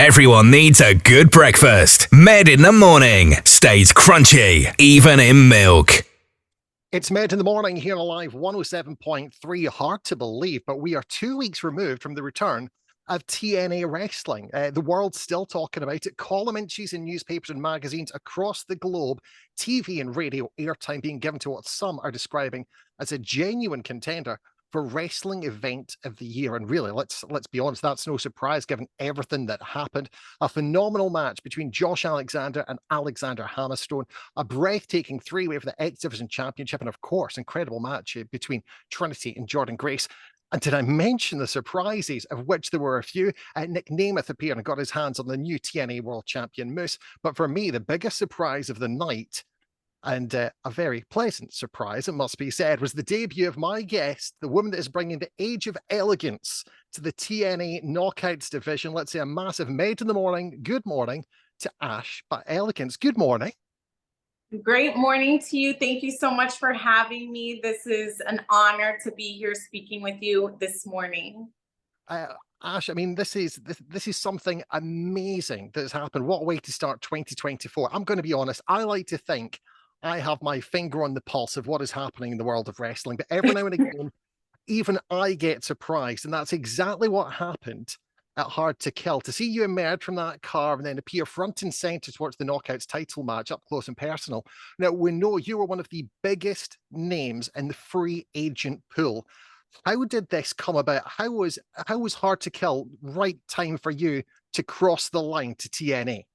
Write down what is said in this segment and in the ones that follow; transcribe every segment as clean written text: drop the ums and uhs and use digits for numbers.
Everyone needs a good breakfast. Made in the morning stays crunchy, even in milk. It's Made in the Morning here on Live 107.3. Hard to believe, but we are 2 weeks removed from the return of TNA Wrestling. The world's still talking about it. Column inches in newspapers and magazines across the globe. TV and radio airtime being given to what some are describing as a genuine contender for Wrestling Event of the Year. And really, let's be honest, that's no surprise given everything that happened. A phenomenal match between Josh Alexander and Alexander Hammerstone, a breathtaking three-way for the X Division Championship, and of course, incredible match between Trinity and Jordynne Grace. And did I mention the surprises, of which there were a few? Nick Nemeth appeared and got his hands on the new TNA World Champion Moose. But for me, the biggest surprise of the night, and a very pleasant surprise, it must be said, was the debut of my guest, the woman that is bringing the age of elegance to the TNA Knockouts division. Let's say a massive Made in the Morning good morning to Ash by Elegance. Good morning. Great morning to you. Thank you so much for having me. This is an honor to be here speaking with you this morning. Ash, I mean, this is something amazing that has happened. What a way to start 2024. I'm going to be honest, I like to think I have my finger on the pulse of what is happening in the world of wrestling, but every now and again, even I get surprised, and that's exactly what happened at Hard to Kill. To see you emerge from that car and then appear front and center towards the Knockouts title match, up close and personal. Now, we know you were one of the biggest names in the free agent pool. How did this come about? How was Hard to Kill right time for you to cross the line to TNA?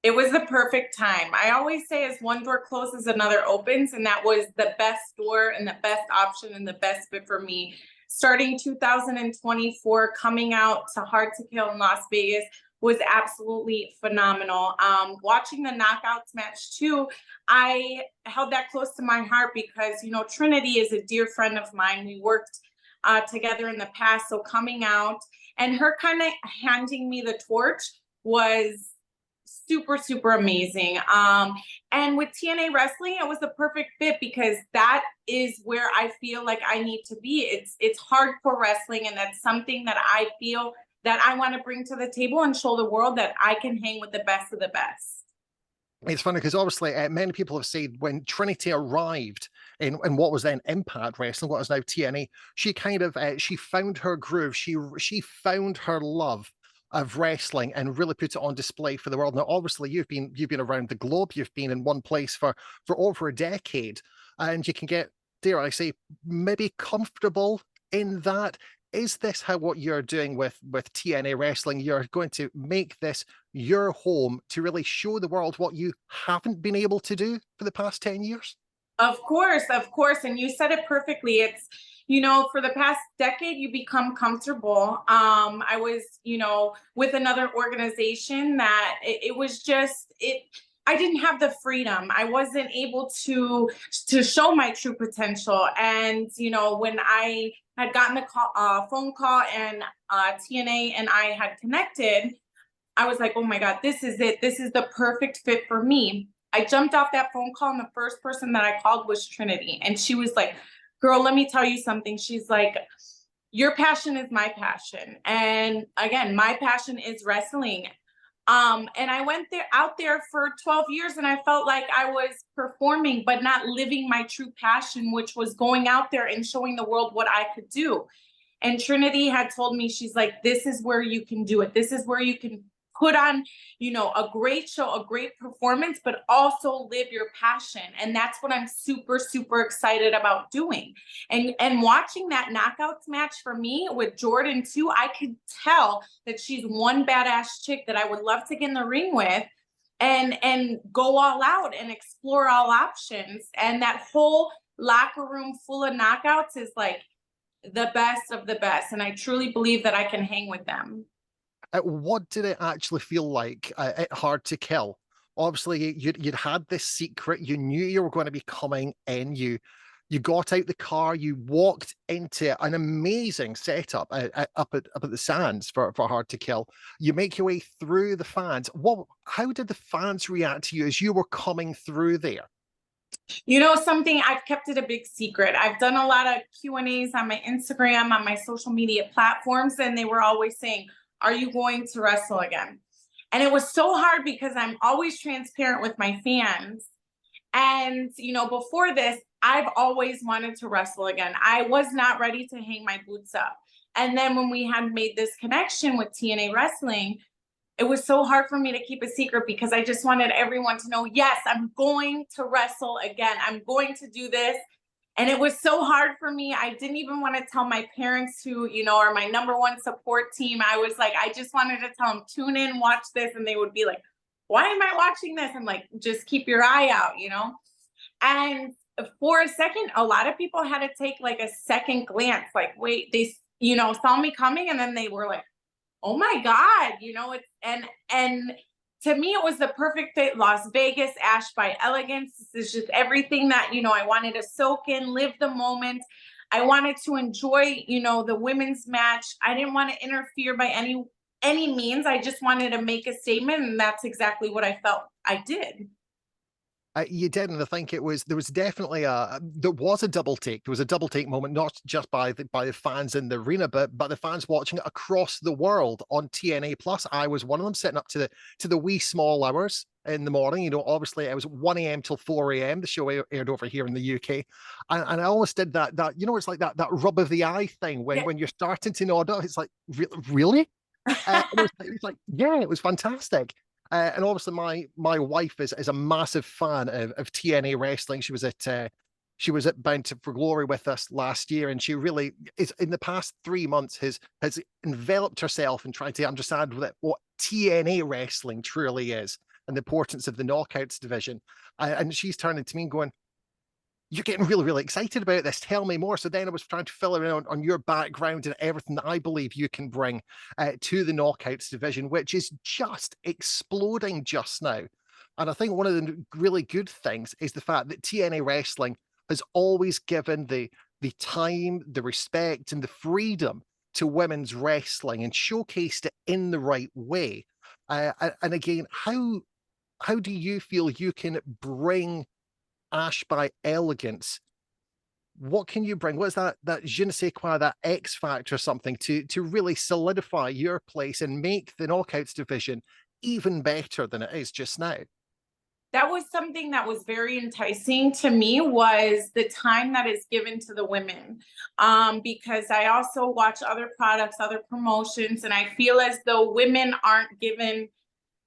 It was the perfect time. I always say as one door closes, another opens, and that was the best door and the best option and the best fit for me. Starting 2024, coming out to Hard to Kill in Las Vegas was absolutely phenomenal. Watching the Knockouts match too, I held that close to my heart because, you know, Trinity is a dear friend of mine. We worked together in the past, so coming out and her kind of handing me the torch was super amazing. And with TNA Wrestling, it was the perfect fit because that is where I feel like I need to be. It's hardcore wrestling, and that's something that I feel that I want to bring to the table and show the world that I can hang with the best of the best. It's funny because obviously many people have said when Trinity arrived in what was then Impact Wrestling, what is now TNA, she kind of she found her groove. She found her love of wrestling and really put it on display for the world. Now, obviously, you've been around the globe. You've been in one place for over a decade, and you can get, dare I say, maybe comfortable in that. Is this how what you're doing with TNA Wrestling? You're going to make this your home to really show the world what you haven't been able to do for the past 10 years? Of course. And you said it perfectly. It's, you know, for the past decade, you become comfortable. I was, you know, with another organization that it was just, I didn't have the freedom. I wasn't able to show my true potential. And, you know, when I had gotten a phone call and TNA and I had connected, I was like, oh my God, this is it. This is the perfect fit for me. I jumped off that phone call and the first person that I called was Trinity. And she was like, girl, let me tell you something. She's like, your passion is my passion. And again, my passion is wrestling. And I went out there for 12 years and I felt like I was performing, but not living my true passion, which was going out there and showing the world what I could do. And Trinity had told me, she's like, this is where you can do it. This is where you can put on, you know, a great show, a great performance, but also live your passion. And that's what I'm super excited about doing. And watching that Knockouts match for me with Jordynne too, I could tell that she's one badass chick that I would love to get in the ring with and go all out and explore all options. And that whole locker room full of knockouts is like the best of the best. And I truly believe that I can hang with them. What did it actually feel like at Hard to Kill? Obviously, you'd had this secret. You knew you were going to be coming in. You got out the car. You walked into an amazing setup up at the Sands for Hard to Kill. You make your way through the fans. How did the fans react to you as you were coming through there? You know something, I've kept it a big secret. I've done a lot of Q&As on my Instagram, on my social media platforms, and they were always saying, are you going to wrestle again? And it was so hard because I'm always transparent with my fans. And, you know, before this, I've always wanted to wrestle again. I was not ready to hang my boots up. And then when we had made this connection with TNA Wrestling, it was so hard for me to keep a secret because I just wanted everyone to know, yes, I'm going to wrestle again. I'm going to do this. And it was so hard for me. I didn't even want to tell my parents, who, you know, are my #1 support team. I was like, I just wanted to tell them, tune in, watch this. And they would be like, why am I watching this? I'm like, just keep your eye out, you know? And for a second, a lot of people had to take like a second glance, like, wait, they, you know, saw me coming, and then they were like, oh my God, you know, it's, and to me, it was the perfect fit. Las Vegas, Ash by Elegance. This is just everything that, you know, I wanted to soak in, live the moment. I wanted to enjoy, you know, the women's match. I didn't want to interfere by any means. I just wanted to make a statement, and that's exactly what I felt I did. You did, and I think there was definitely a double take. There was a double take moment, not just by the fans in the arena, but the fans watching it across the world on TNA Plus. I was one of them, sitting up to the wee small hours in the morning. You know, obviously it was 1 a.m. till 4 a.m. The show aired over here in the UK, and I almost did that you know, it's like that rub of the eye thing when you're starting to nod. It's like, really? It was like, yeah, it was fantastic. And obviously, my wife is a massive fan of TNA Wrestling. She was at Bound for Glory with us last year, and she really is, in the past 3 months, has enveloped herself in trying to understand what TNA Wrestling truly is and the importance of the Knockouts division. And she's turning to me and going, you're getting really, really excited about this. Tell me more. So then I was trying to fill around on your background and everything that I believe you can bring to the Knockouts division, which is just exploding just now. And I think one of the really good things is the fact that TNA Wrestling has always given the time, the respect, and the freedom to women's wrestling and showcased it in the right way. And again, how do you feel you can bring Ash by Elegance? What can you bring? What's that je ne sais quoi, that X factor or something to really solidify your place and make the Knockouts division even better than it is just now? That was something that was very enticing to me, was the time that is given to the women. Because I also watch other products, other promotions, and I feel as though women aren't given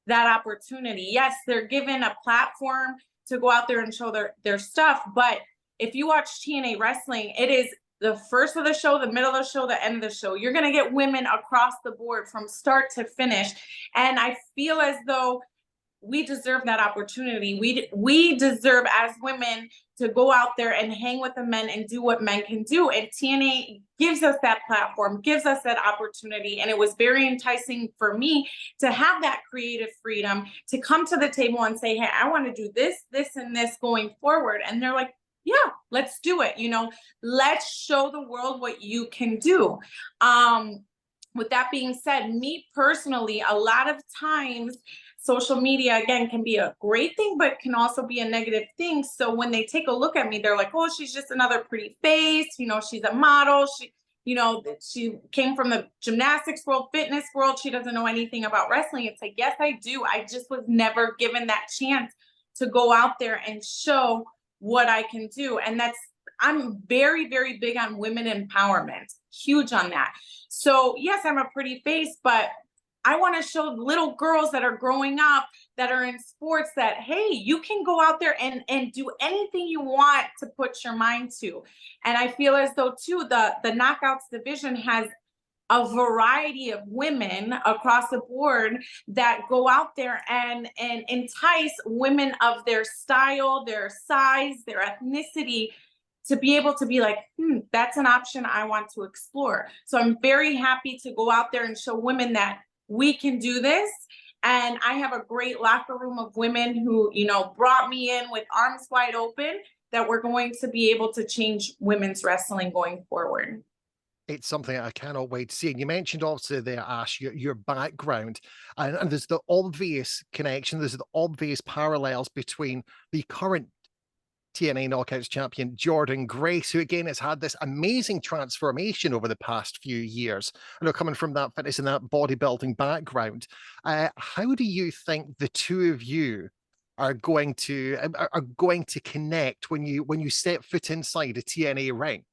that opportunity. Yes, they're given a platform to go out there and show their stuff. But if you watch TNA Wrestling, it is the first of the show, the middle of the show, the end of the show. You're going to get women across the board from start to finish. And I feel as though we deserve that opportunity. We deserve, as women, to go out there and hang with the men and do what men can do. And TNA gives us that platform, gives us that opportunity. And it was very enticing for me to have that creative freedom to come to the table and say, hey, I want to do this, this, and this going forward. And they're like, yeah, let's do it. You know, let's show the world what you can do. With that being said, me personally, a lot of times, social media, again, can be a great thing, but can also be a negative thing. So when they take a look at me, they're like, oh, she's just another pretty face. You know, she's a model. You know, she came from the gymnastics world, fitness world. She doesn't know anything about wrestling. It's like, yes, I do. I just was never given that chance to go out there and show what I can do. And I'm very, very big on women empowerment, huge on that. So yes, I'm a pretty face, but I want to show little girls that are growing up, that are in sports, that, hey, you can go out there and do anything you want to put your mind to. And I feel as though, too, the Knockouts division has a variety of women across the board that go out there and entice women of their style, their size, their ethnicity, to be able to be like, that's an option I want to explore. So I'm very happy to go out there and show women that we can do this. And I have a great locker room of women who, you know, brought me in with arms wide open, that we're going to be able to change women's wrestling going forward. It's something I cannot wait to see. And you mentioned also there, Ash, your background, and there's the obvious connection, there's the obvious parallels between the current TNA Knockouts champion Jordynne Grace, who again has had this amazing transformation over the past few years. You know, coming from that fitness and that bodybuilding background, how do you think the two of you are going to connect when you step foot inside a TNA ring?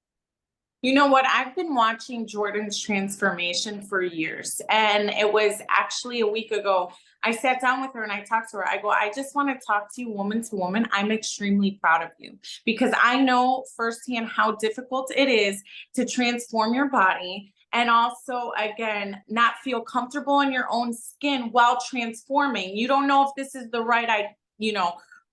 You know what? I've been watching Jordynne's transformation for years. And it was actually a week ago. I sat down with her and I talked to her. I go, I just want to talk to you woman to woman. I'm extremely proud of you because I know firsthand how difficult it is to transform your body and also, again, not feel comfortable in your own skin while transforming. You don't know if this is the right,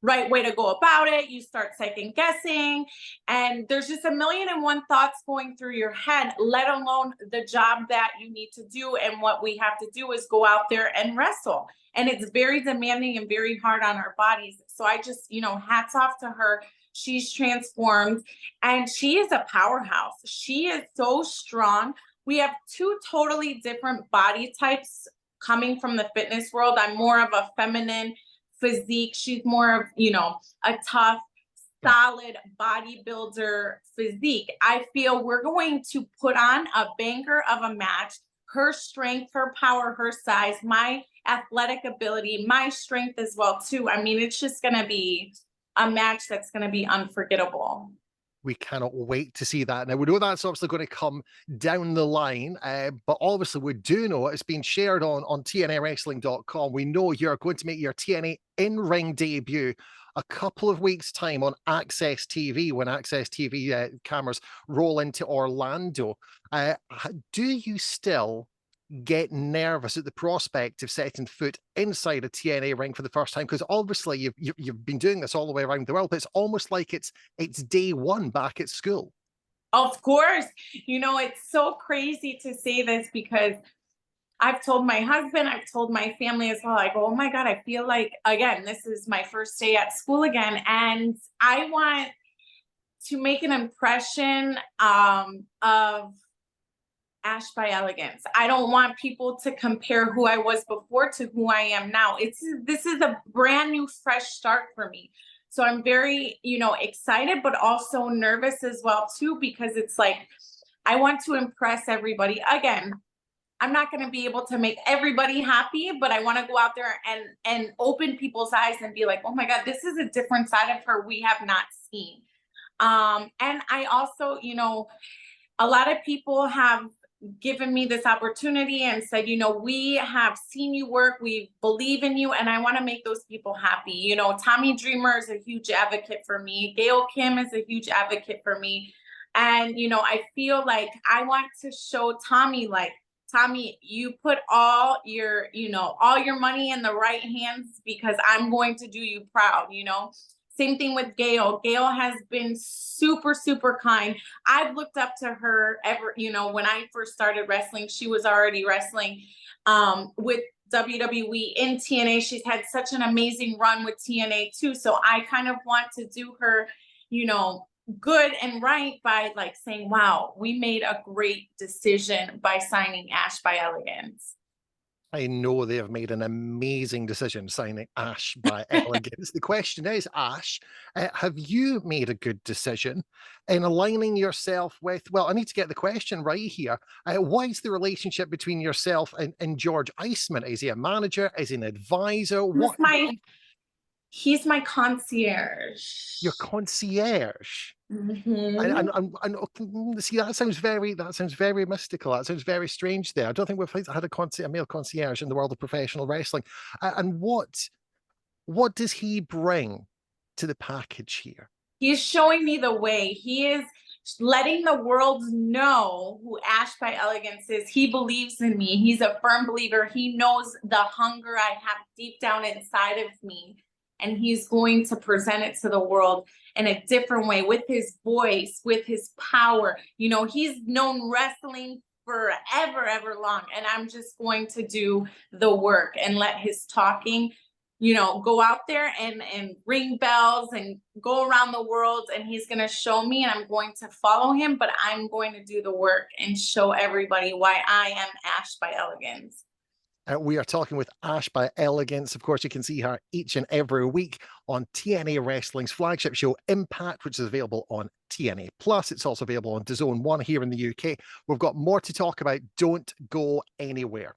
right way to go about it. You start second guessing, and there's just a million and one thoughts going through your head, let alone the job that you need to do. And what we have to do is go out there and wrestle. And it's very demanding and very hard on our bodies. So I just, hats off to her. She's transformed and she is a powerhouse. She is so strong. We have two totally different body types coming from the fitness world. I'm more of a feminine physique. She's more of, a tough, solid bodybuilder physique. I feel we're going to put on a banger of a match. Her strength, her power, her size, my athletic ability, my strength as well too. I mean, it's just going to be a match that's going to be unforgettable. We cannot wait to see that. Now, we know that's obviously going to come down the line, but obviously we do know it's been shared on TNAWrestling.com. We know you're going to make your TNA in-ring debut a couple of weeks' time on AXStv when AXStv cameras roll into Orlando. Do you still get nervous at the prospect of setting foot inside a TNA ring for the first time? Because obviously you've been doing this all the way around the world, but it's almost like it's day one back at school. Of course. It's so crazy to say this because I've told my husband, I've told my family as well. I go, oh my God, I feel like, again, this is my first day at school again. And I want to make an impression of Ash by Elegance. I don't want people to compare who I was before to who I am now. This is a brand new, fresh start for me. So I'm very, excited, but also nervous as well too, because it's like, I want to impress everybody. Again, I'm not going to be able to make everybody happy, but I want to go out there and open people's eyes and be like, oh my God, this is a different side of her we have not seen. And I also, a lot of people have given me this opportunity and said, we have seen you work, we believe in you, and I want to make those people happy. Tommy Dreamer is a huge advocate for me. Gail Kim is a huge advocate for me. And, I feel like I want to show Tommy, like, Tommy, you put all your money in the right hands because I'm going to do you proud, Same thing with Gail. Gail has been super, super kind. I've looked up to her when I first started wrestling, she was already wrestling with WWE in TNA. She's had such an amazing run with TNA too. So I kind of want to do her, good and right by like saying, wow, we made a great decision by signing Ash by Elegance. I know they have made an amazing decision signing Ash by Elegance. The question is, Ash, have you made a good decision in aligning yourself with, well, I need to get the question right here. What is the relationship between yourself and George Iceman? Is he a manager? Is he an advisor? He's my concierge. Your concierge. Mm-hmm. And see, that sounds very mystical. That sounds very strange there. I don't think we've had a male concierge in the world of professional wrestling. And what does he bring to the package here? He's showing me the way. He is letting the world know who Ash by Elegance is. He believes in me. He's a firm believer. He knows the hunger I have deep down inside of me. And he's going to present it to the world in a different way with his voice, with his power. He's known wrestling forever, ever long. And I'm just going to do the work and let his talking, go out there and ring bells and go around the world. And he's going to show me and I'm going to follow him, but I'm going to do the work and show everybody why I am Ash by Elegance. We are talking with Ash by Elegance. Of course, you can see her each and every week on TNA Wrestling's flagship show, Impact, which is available on TNA Plus. It's also available on DAZN 1 here in the UK. We've got more to talk about. Don't go anywhere.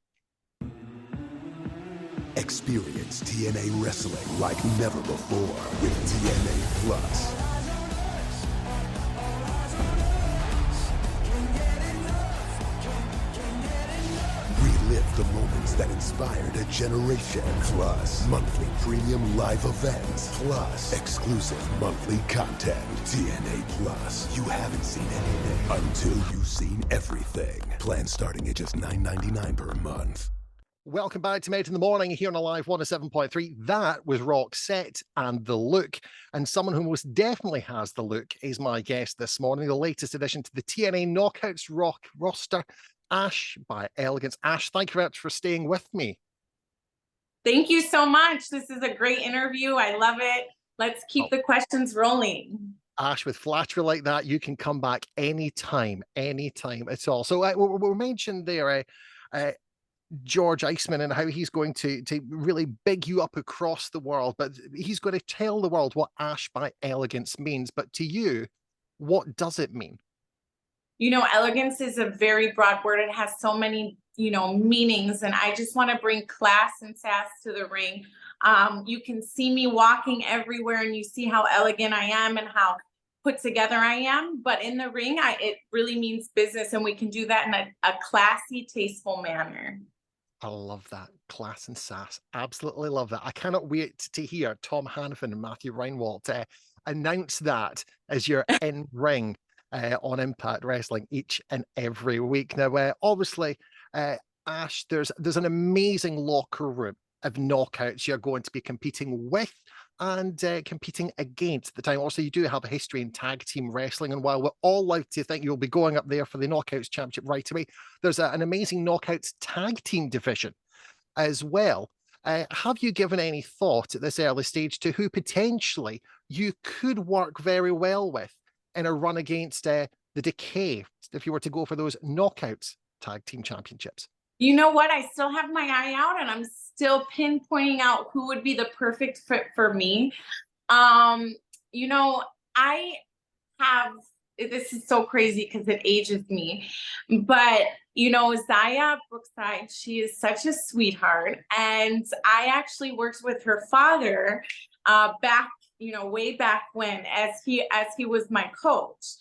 Experience TNA Wrestling like never before with TNA Plus. Relive the moments that inspired a generation. Plus, monthly premium live events. Plus, exclusive monthly content. TNA Plus. You haven't seen anything until you've seen everything. Plans starting at just $9.99 per month. Welcome back to Med in the Morning here on Alive 107.3. That was Roxette and The Look. And someone who most definitely has the look is my guest this morning, the latest addition to the TNA Knockouts roster, Ash by Elegance. Ash, thank you very much for staying with me. Thank you so much. This is a great interview. I love it. Let's keep the questions rolling. Ash, with flattery like that, you can come back anytime at all. So we mentioned there George Iceman and how he's going to really big you up across the world, but he's going to tell the world what Ash by Elegance means. But to you, what does it mean? You know, elegance is a very broad word. It has so many, meanings, and I just want to bring class and sass to the ring. You can see me walking everywhere and you see how elegant I am and how put together I am, but in the ring, it really means business, and we can do that in a classy, tasteful manner. I love that. Class and sass. Absolutely love that. I cannot wait to hear Tom Hannafin and Matthew Reinwald announce that as you're in ring on Impact Wrestling each and every week. Now, obviously, Ash, there's an amazing locker room of knockouts you're going to be competing with and competing against at the time. Also, you do have a history in tag team wrestling, and while we're all like to think you'll be going up there for the Knockouts Championship right away, there's an amazing Knockouts tag team division as well. Have you given any thought at this early stage to who potentially you could work very well with in a run against the Decay if you were to go for those Knockouts tag team championships? You know what? I still have my eye out, and I'm still pinpointing out who would be the perfect fit for me. I have, this is so crazy because it ages me, but Zaya Brookside, she is such a sweetheart, and I actually worked with her father back, way back when, as he was my coach.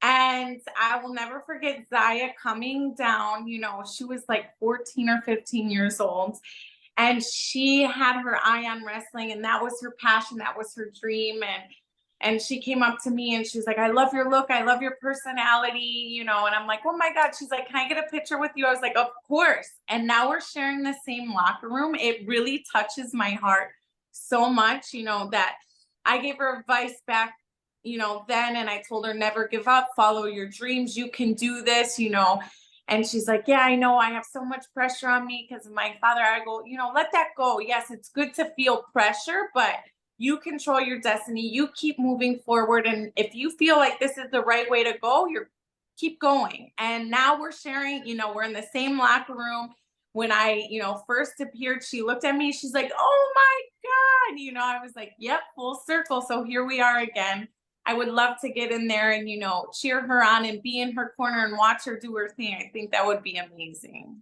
And I will never forget Zaya coming down, she was like 14 or 15 years old, and she had her eye on wrestling, and that was her passion, that was her dream. And she came up to me and she's like, I love your look, I love your personality, and I'm like, oh my God. She's like, can I get a picture with you? I was like, of course. And now we're sharing the same locker room. It really touches my heart so much, that I gave her advice back then, and I told her, never give up, follow your dreams, you can do this, and she's like, yeah, I know, I have so much pressure on me because of my father. I go, let that go. Yes, it's good to feel pressure, but you control your destiny, you keep moving forward, and if you feel like this is the right way to go, keep going. And now we're sharing, we're in the same locker room. When I first appeared, she looked at me, she's like, oh my God, I was like, yep, full circle. So here we are again. I would love to get in there and, cheer her on and be in her corner and watch her do her thing. I think that would be amazing.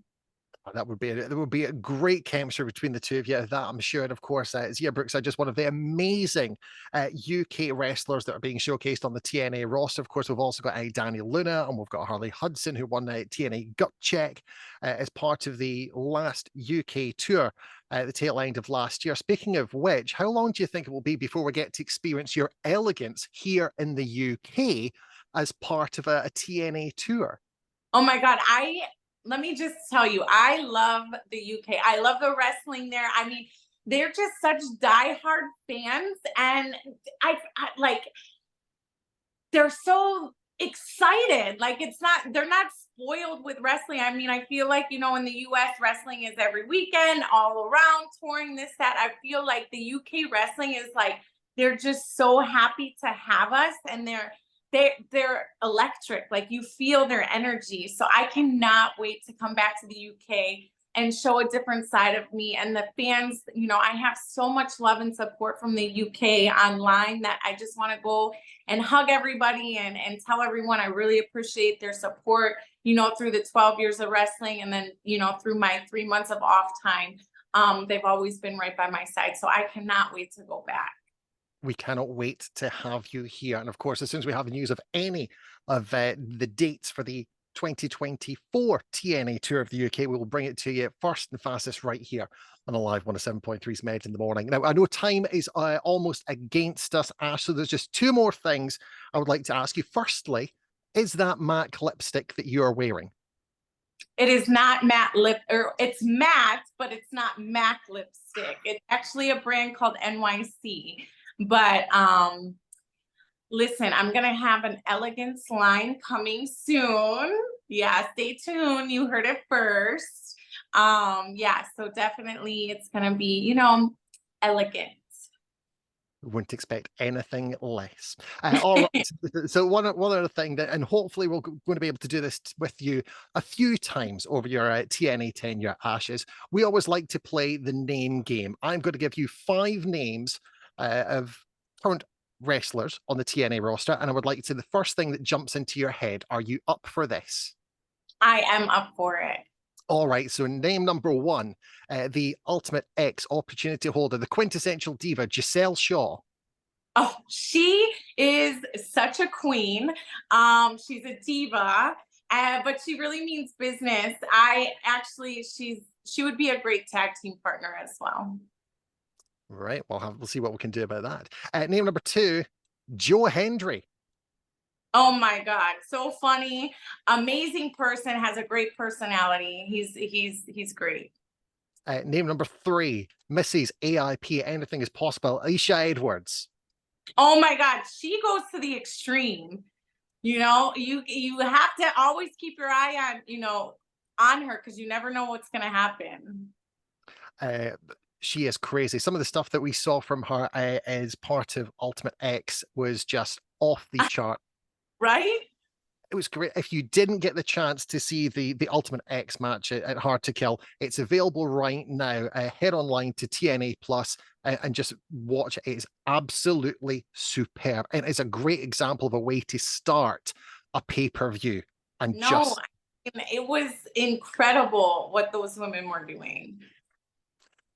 There would be a great chemistry between the two of you, that I'm sure. And of course, Zia Brookside, just one of the amazing UK wrestlers that are being showcased on the TNA roster. Of course, we've also got Danny Luna, and we've got Harley Hudson, who won TNA Gut Check as part of the last UK tour at the tail end of last year. Speaking of which, how long do you think it will be before we get to experience your Elegance here in the UK as part of a TNA tour? Oh my God. Let me just tell you, I love the UK. I love the wrestling there. I mean, they're just such diehard fans, and I like, they're so excited. Like, they're not spoiled with wrestling. I mean, I feel like, in the US, wrestling is every weekend, all around, touring, this, that. I feel like the UK wrestling is like, they're just so happy to have us, and they're electric. Like, you feel their energy. So I cannot wait to come back to the UK and show a different side of me. And the fans, you know, I have so much love and support from the UK online that I just want to go and hug everybody and tell everyone I really appreciate their support, you know, through the 12 years of wrestling, and then, you know, through my 3 months of off time. They've always been right by my side. So I cannot wait to go back. We cannot wait to have you here. And of course, as soon as we have news of any of the dates for the 2024 TNA Tour of the UK, we will bring it to you first and fastest right here on a live 107.3's Med in the Morning. Now, I know time is almost against us, Ash, so there's just two more things I would like to ask you. Firstly, is that MAC lipstick that you are wearing? It is not matte or it's matte, but it's not MAC lipstick. It's actually a brand called NYC. But listen, I'm gonna have an Elegance line coming soon. Yeah, stay tuned. You heard it first. Yeah, so definitely it's gonna be, you know, elegant. Wouldn't expect anything less. All right. So one other thing that, and hopefully we're going to be able to do this with you a few times over your TNA tenure, Ashes. We always like to play the name game. I'm going to give you 5 names of current wrestlers on the TNA roster, and I would like to say the first thing that jumps into your head. Are you up for this? I am up for it. All right, so name number 1, the Ultimate X opportunity holder, the quintessential diva, Giselle Shaw. Oh, she is such a queen. She's a diva, but she really means business. She would be a great tag team partner as well. Right, we'll see what we can do about that. Name number 2, Joe Hendry. Oh my God, so funny, amazing person, has a great personality. He's great. Name number 3, Mrs. AIP, anything is possible, Alicia Edwards. Oh my God, she goes to the extreme. You know, you have to always keep your eye on, you know, on her, because you never know what's gonna happen. She is crazy. Some of the stuff that we saw from her as part of Ultimate X was just off the chart. Right? It was great. If you didn't get the chance to see the Ultimate X match at Hard to Kill, it's available right now. Head online to TNA Plus and just watch it. It's absolutely superb. And it's a great example of a way to start a pay-per-view. And it was incredible what those women were doing.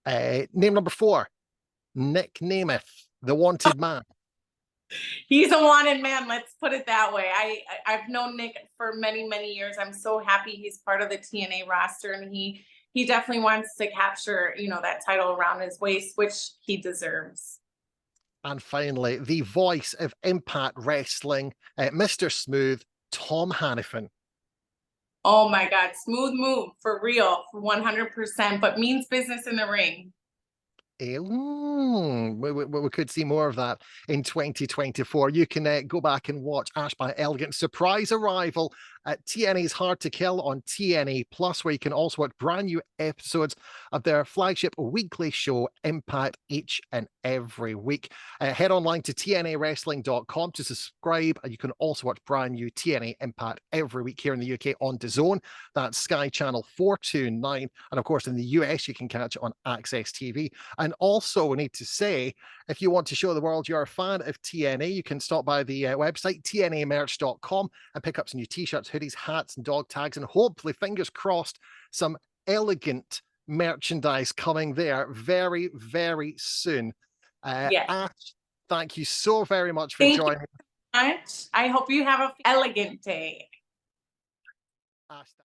Name number 4, Nick Nemeth, the Wanted Man. He's a wanted man, let's put it that way. I've known Nick for many, many years. I'm so happy he's part of the TNA roster, and he definitely wants to capture, you know, that title around his waist, which he deserves. And finally, the voice of Impact Wrestling, Mr. Smooth, Tom Hannifan. Oh my God, smooth move, for real, for 100%, but means business in the ring. We could see more of that in 2024. You can go back and watch Ash by Elegance surprise arrival at TNA's Hard to Kill on TNA Plus, where you can also watch brand new episodes of their flagship weekly show Impact each and every week. Head online to TNAWrestling.com to subscribe, and you can also watch brand new TNA Impact every week here in the UK on DAZN. That's Sky Channel 429, and of course in the US you can catch it on AXStv. And also, we need to say, if you want to show the world you're a fan of TNA, you can stop by the website, tnamerch.com, and pick up some new t-shirts, hoodies, hats, and dog tags, and hopefully, fingers crossed, some elegant merchandise coming there very, very soon. Yes. Ash, thank you so very much for joining. I hope you have an elegant day. Ash,